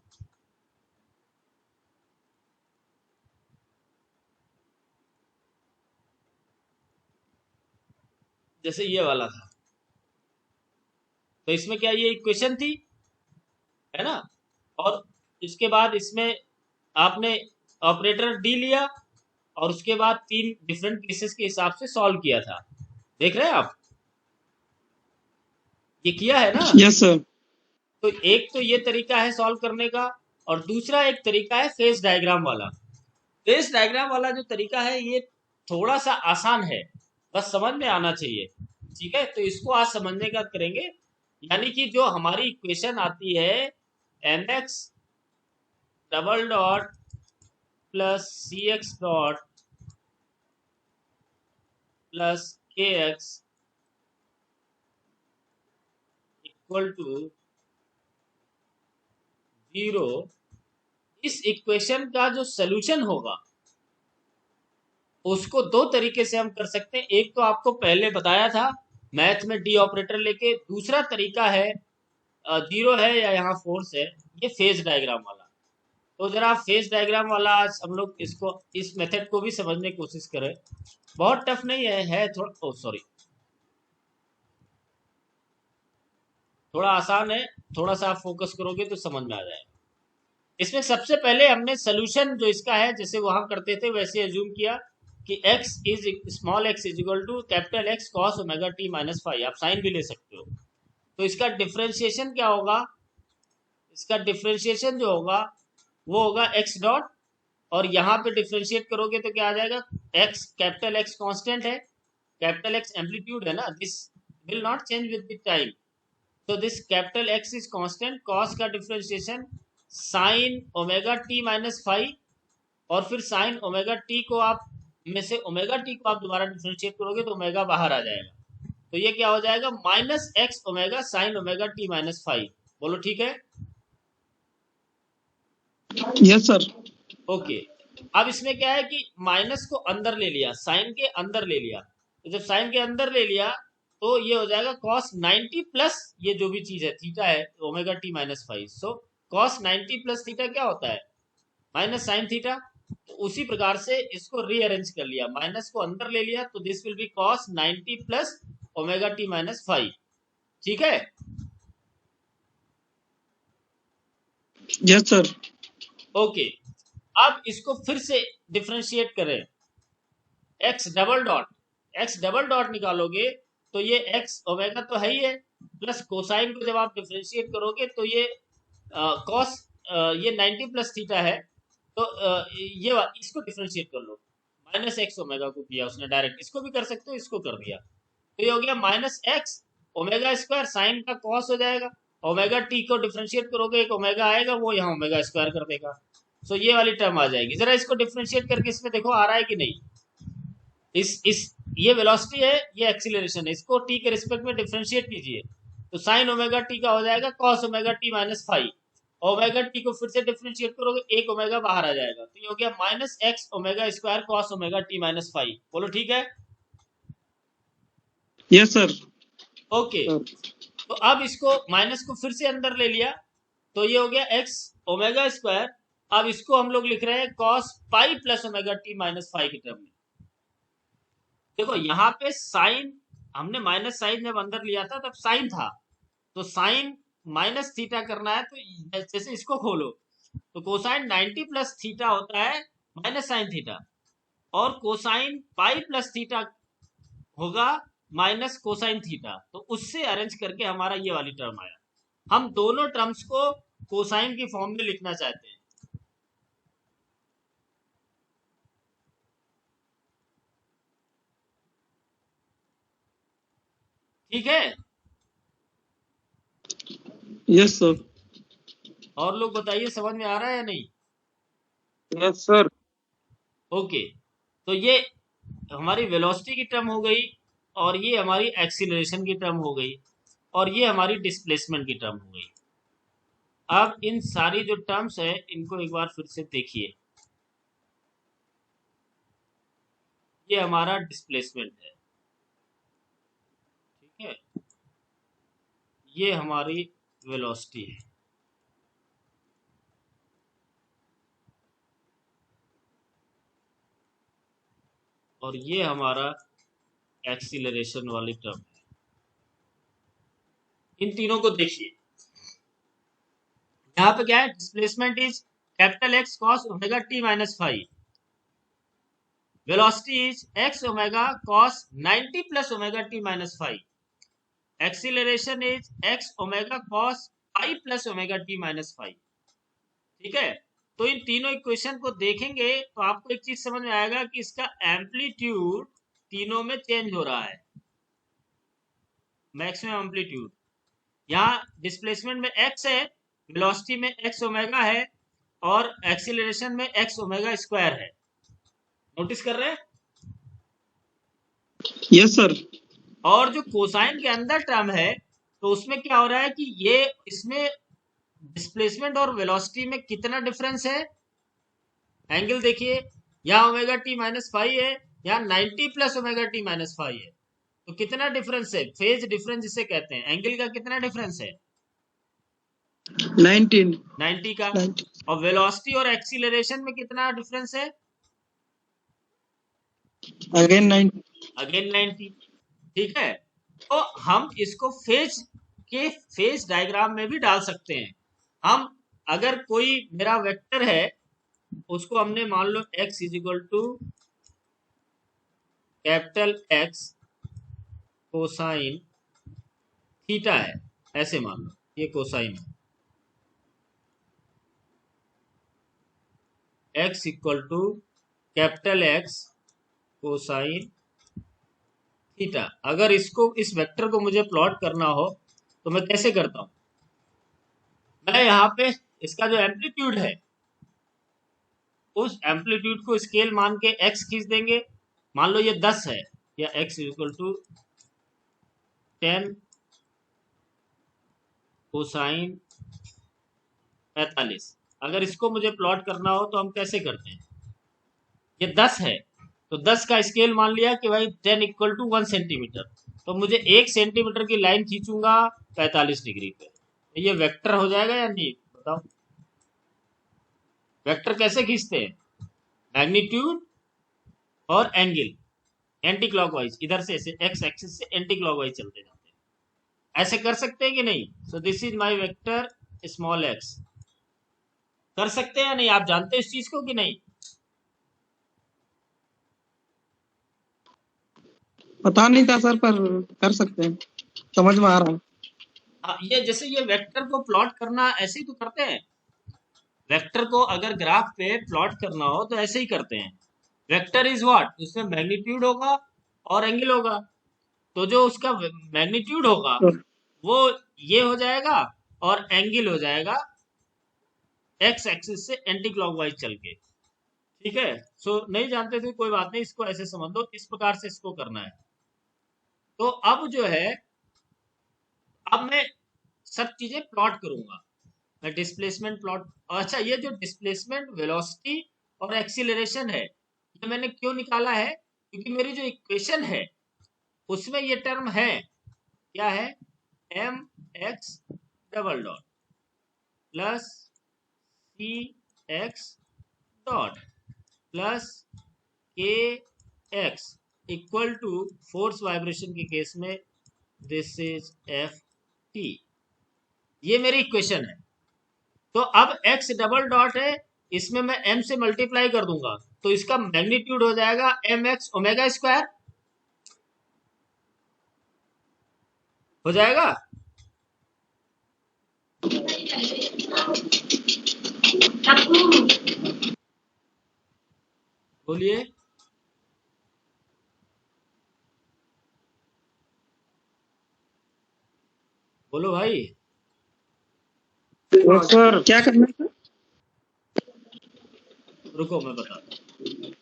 जैसे ये वाला था, तो इसमें क्या ये इक्वेशन थी, है ना, और इसके बाद इसमें आपने ऑपरेटर डी लिया, और उसके बाद तीन डिफरेंट केसेस के हिसाब से सॉल्व किया था। देख रहे हैं आप, ये किया है ना। Yes sir. तो एक तो ये तरीका है सॉल्व करने का, और दूसरा एक तरीका है फेस डायग्राम वाला। फेस डायग्राम वाला जो तरीका है ये थोड़ा सा आसान है, बस समझ में आना चाहिए, ठीक है। तो इसको आज समझने का करेंगे। यानी कि जो हमारी इक्वेशन आती है m x double dot plus c x dot plus k x equal to 0, इस इक्वेशन का जो सोल्यूशन होगा उसको दो तरीके से हम कर सकते हैं। एक तो आपको पहले बताया था मैथ में डी ऑपरेटर लेके, दूसरा तरीका है 0 है या यहाँ फोर्स है, ये फेज डायग्राम वाला। तो जरा आप फेज डायग्राम वाला आज हम लोग इसको, इस मेथड को भी समझने की कोशिश करें। बहुत टफ नहीं है थोड़ा, ओ सॉरी, थोड़ा आसान है। थोड़ा सा आप फोकस करोगे तो समझ में आ जाएगा। इसमें सबसे पहले हमने सोल्यूशन जो इसका है, जैसे वहां करते थे वैसे एज्यूम किया कि x is small x is equal to capital X cos omega t minus five. आप साइन भी ले सकते हो। तो इसका डिफरेंशिएशन क्या होगा? इसका डिफरेंशिएशन जो होगा वो होगा x डॉट, और यहाँ पे डिफरेंशिएट करोगे तो क्या आ जाएगा? x, कैपिटल X कांस्टेंट है, कैपिटल X एम्पलीट्यूड है ना, this will not change with the time. तो this capital X is constant, cos का differentiation sine omega t minus five, और फिर साइन ओमेगा टी को आप में से ओमेगा टी को आप दोबारा डिफरेंशिएट करोगे तो ओमेगा बाहर आ जाएगा। तो ये क्या हो जाएगा? Minus x omega sine omega t minus five. बोलो ठीक है? Yes sir. ओके। अब इसमें क्या है कि माइनस को अंदर ले लिया, साइन के अंदर ले लिया। तो जब साइन के अंदर ले लिया तो ये हो जाएगा कॉस 90 प्लस ये जो भी चीज है थीटा है omega t minus five. So cos 90 plus theta क्या होता है? Minus sine theta. तो उसी प्रकार से इसको रीअरेंज कर लिया, माइनस को अंदर ले लिया, तो this will be cos 90 plus omega t minus five. ठीक है? Yes sir. ओके। अब इसको फिर से डिफ्रेंशिएट करें, x double dot, x double dot निकालोगे तो ये एक्स ओमेगा तो है ही है, प्लस कोसाइन को जब आप डिफ्रेंशिएट करोगे तो ये कॉस ये 90 प्लस थीटा है, तो ये इसको डिफ्रेंशिएट कर लो। माइनस एक्स ओमेगा को किया उसने डायरेक्ट, इसको भी कर सकते हो, इसको कर दिया तो ये हो गया minus x omega square, sine का कॉस हो जाएगा। ओमेगा टी को डिफ्रेंशिएट करोगे एक ओमेगा आएगा, वो यहाँ ओमेगा स्क्वायर कर देगा। सो ये वाली टर्म आ जाएगी। जरा इसको डिफ्रेंशिएट करके इसमें देखो आ रहा है कि नहीं। इस ये वेलोसिटी है, ये एक्सीलरेशन है, इसको टी के रिस्पेक्ट में डिफरेंशिएट कीजिए तो साइन ओमेगा टी का हो जाएगा cos omega t minus five. Omega T को फिर से डिफरेंशिएट करोगे एक ओमेगा बाहर आ जाएगा, तो ये हो गया minus x omega square cos omega t minus five. बोलो ठीक है? Yes sir. ओके। तो अब इसको माइनस को फिर से अंदर ले लिया तो ये हो गया एक्स ओमेगा स्क्वायर। अब इसको हम लोग लिख रहे हैं cos pi plus omega t minus five की टर्म में। देखो यहाँ पे साइन, हमने माइनस साइन जब अंदर लिया था तब साइन था, तो साइन माइनस थीटा करना है तो जैसे इसको खोलो तो कोसाइन 90 प्लस थीटा होता है माइनस साइन थीटा, और कोसाइन पाई प्लस थीटा होगा माइनस कोसाइन थीटा। तो उससे अरेंज करके हमारा ये वाली टर्म आया। हम दोनों टर्म्स को कोसाइन की फॉर्म में लिखना चाहते हैं। ठीक है? Yes sir. और लोग बताइए समझ में आ रहा है या नहीं? Yes sir. ओके। तो ये हमारी वेलोसिटी की टर्म हो गई, और ये हमारी एक्सीलरेशन की टर्म हो गई, और ये हमारी डिस्प्लेसमेंट की टर्म हो गई। अब इन सारी जो टर्म्स है इनको एक बार फिर से देखिए। ये हमारा डिस्प्लेसमेंट है, ठीक है? ये हमारी वेलोसिटी है, और ये हमारा एक्सीलरेशन वाली टर्म है। इन तीनों को देखिए। यहाँ पे क्या है? Displacement is capital x cos omega t minus five, velocity is x omega cos 90 plus omega t minus five, acceleration is x omega cos pi plus omega t minus five. ठीक है? तो इन तीनों इक्वेशन को देखेंगे तो आपको एक चीज समझ में आएगा कि इसका एम्पलीट्यूड तीनों में चेंज हो रहा है, मैक्सिमम एम्पलीट्यूड। यहाँ डिस्प्लेसमेंट में x है, वेलोसिटी में x ओमेगा है, और एक्सीलरेशन में x ओमेगा स्क्वायर है। नोटिस कर रहे हैं? Yes sir. और जो कोसाइन के अंदर टर्म है तो उसमें क्या हो रहा है कि ये इसमें डिस्प्लेसमेंट और वेलोसिटी में कितना डिफरेंस है, एंगल देखिए, यहाँ ओमेगा टी माइनस फाइव है, यहाँ 90 plus omega t minus five है, तो कितना डिफरेंस है, फेज डिफरेंस जिसे कहते हैं, एंगल का कितना डिफरेंस है, 19। 90 का। 90। और वेलोसिटी और एक्सीलरेशन में कितना डिफरेंस है, अगेन 90। अगेन 90। ठीक है, तो हम इसको फेज डायग्राम में भी डाल सकते हैं। हम अगर कोई मेरा वेक्टर है, उसको हमने मान लो x is equal to capital X cosine theta है, ऐसे मान लो ये कोसाइन है, x equal to capital X cosine theta. अगर इसको, इस वेक्टर को मुझे प्लॉट करना हो तो मैं कैसे करता हूं, मैं यहाँ पे इसका जो एम्पलीट्यूड है उस एम्पलीट्यूड को स्केल मान के x खींच देंगे, मान लो ये 10 है, या x इक्वल टू 10 कोसाइन 45। अगर इसको मुझे प्लॉट करना हो तो हम कैसे करते हैं, ये 10 है तो 10 का स्केल मान लिया कि भाई 10 इक्वल टू 1 सेंटीमीटर, तो मुझे 1 सेंटीमीटर की लाइन खींचूंगा 45 डिग्री पे, ये वेक्टर हो जाएगा या नहीं बताओ। वेक्टर कैसे खींचते हैं, मैग्नीट्यूड और एंगल एंटी क्लॉकवाइज, इधर से ऐसे एक्स एक्सिस से एंटी क्लॉकवाइज चलते जाते हैं, ऐसे कर सकते हैं कि नहीं। So this is my vector small x, कर सकते हैं या नहीं, आप जानते हैं इस चीज को कि नहीं। पता नहीं था सर, पर कर सकते हैं, समझ में आ रहा है। हाँ, ये जैसे ये वेक्टर को प्लॉट करना ऐसे ही तो करते हैं, वेक्टर को अगर ग्राफ पे प्लॉट करना हो तो ऐसे ही करते हैं। वेक्टर इज व्हाट, उसमें मैग्नीट्यूड होगा और एंगल होगा, तो जो उसका मैग्नीट्यूड होगा तो वो ये हो जाएगा और एंगल हो जाएगा एक्स एक्सिस से एंटी क्लॉकवाइज चल के। ठीक है, सो नहीं जानते थे कोई बात नहीं, इसको ऐसे समझ लो, इस प्रकार से इसको करना है। तो अब जो है, अब मैं सब चीजें प्लॉट करूंगा, मैं डिस्प्लेसमेंट प्लॉट। अच्छा, ये जो डिस्प्लेसमेंट वेलोसिटी और एक्सीलरेशन है, ये मैंने क्यों निकाला है, क्योंकि मेरी जो इक्वेशन है उसमें ये टर्म है, क्या है, m x double dot plus c x dot plus k x equal to force vibration के केस में दिस इज एफ टी, ये मेरी इक्वेशन है। तो अब x डबल डॉट है, इसमें मैं m से मल्टीप्लाई कर दूंगा तो इसका मैग्नीट्यूड हो जाएगा एम एक्स ओमेगा स्क्वायर, हो जाएगा। बोलिए, बोलो भाई। तो सर क्या करना है सर? रुको मैं बताता हूँ।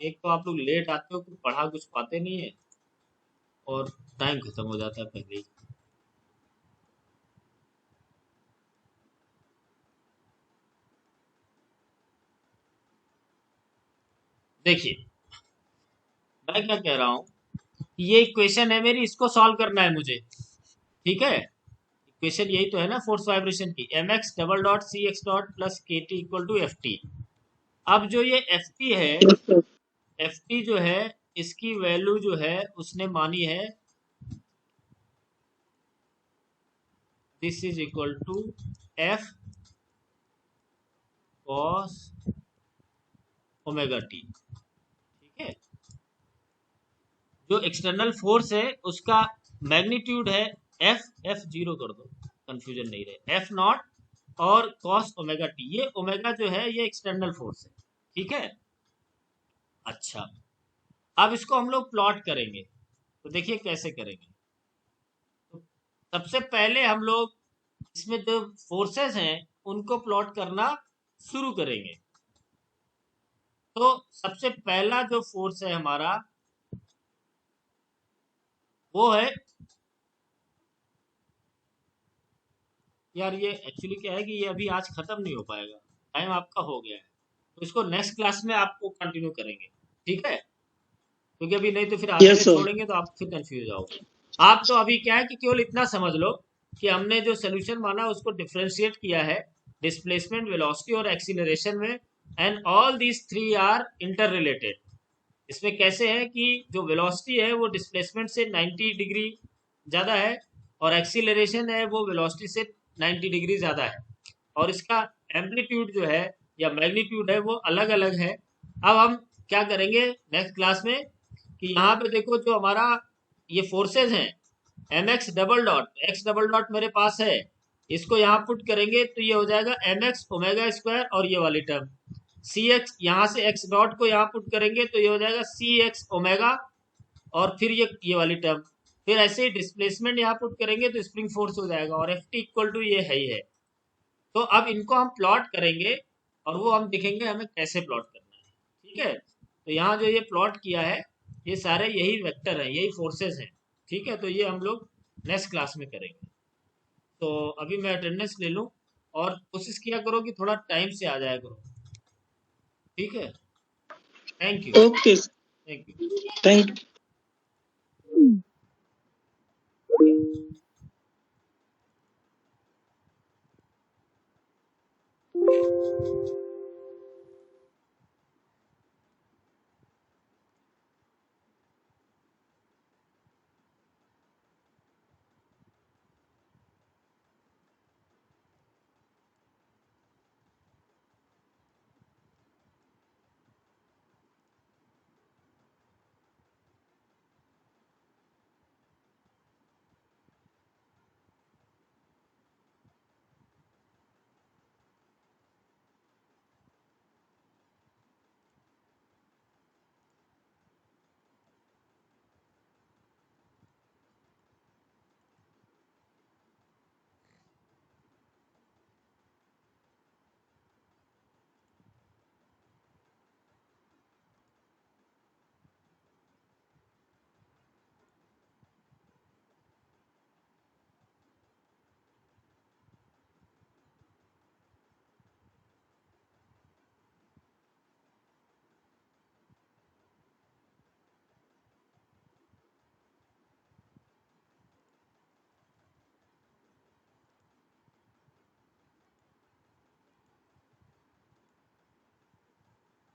एक तो आप लोग लेट आते हो, कुछ पढ़ा कुछ पाते नहीं है, और टाइम खत्म हो जाता है पहले ही। देखिए, मैं क्या कह रहा हूँ, ये इक्वेशन है मेरी, इसको सॉल्व करना है मुझे। ठीक है, इक्वेशन यही तो है ना फोर्स वाइब्रेशन की, m x double dot c x dot plus k t equal to f t. अब जो ये एफ टी है, यस सर। एफ टी जो है, इसकी वैल्यू जो है उसने मानी है, this is equal to f cos omega t. ठीक है, जो एक्सटर्नल फोर्स है उसका मैग्नीट्यूड है एफ, एफ जीरो कर दो कंफ्यूजन नहीं रहे, एफ नॉट और कॉस ओमेगा टी, ये ओमेगा जो है ये एक्सटर्नल फोर्स है। ठीक है, अच्छा, अब इसको हम लोग प्लॉट करेंगे, तो देखिए कैसे करेंगे। तो सबसे पहले हम लोग इसमें जो फोर्सेस हैं उनको प्लॉट करना शुरू करेंगे। तो सबसे पहला जो फोर्स है हमारा वो है, यार ये एक्चुअली क्या है कि ये अभी आज खत्म नहीं हो पाएगा, टाइम आपका हो गया है, तो इसको नेक्स्ट क्लास में आपको कंटिन्यू करेंगे, ठीक है? क्योंकि अभी नहीं तो फिर आधे यस में सर। छोड़ेंगे तो आप फिर कंफ्यूज आओगे। आप तो अभी क्या है कि केवल इतना समझ लो कि हमने जो सोल्यूशन माना उसको डिफरेंशिएट किया है डिस्प्लेसमेंट, वेलोसिटी और एक्सीलरेशन में, and all these three are interrelated. इसमें कैसे है कि जो वेलोसिटी है वो डिस्प्लेसमेंट से 90 डिग्री ज़्यादा है, और एक्सीलरेशन है वो वेलोसिटी से 90 डिग्री ज़्यादा है, और इसका एम्पलीट्यूड जो है या मैग्नीट्यूड है वो अलग अलग है। अब हम क्या करेंगे नेक्स्ट क्लास में कि यहाँ पे देखो जो हमारा ये फोर्सेज हैं, m x double dot, x double dot मेरे पास है, इसको यहाँ पुट करेंगे तो ये हो जाएगा एम एक्स ओमेगा स्क्वायर, और ये वाली टर्म सी एक्स, यहाँ से एक्स डॉट को यहाँ पुट करेंगे तो ये हो जाएगा सी एक्स ओमेगा, और फिर ये वाली टर्म, फिर ऐसे ही डिस्प्लेसमेंट यहाँ पुट करेंगे तो स्प्रिंग फोर्स हो जाएगा, और एफ टी इक्वल टू ये है ही है। तो अब इनको हम प्लॉट करेंगे और वो हम देखेंगे हमें कैसे प्लॉट करना है, ठीक है? तो यहाँ जो ये प्लॉट किया है ये सारे यही वेक्टर हैं, यही फोर्सेस हैं, ठीक है? तो ये हम लोग नेक्स्ट क्लास में करेंगे। तो अभी मैं अटेंडेंस ले लूँ, और कोशिश किया करो कि थोड़ा टाइम से आ जाया करो, ठीक है? Thank you. Okay. Thank you. Thank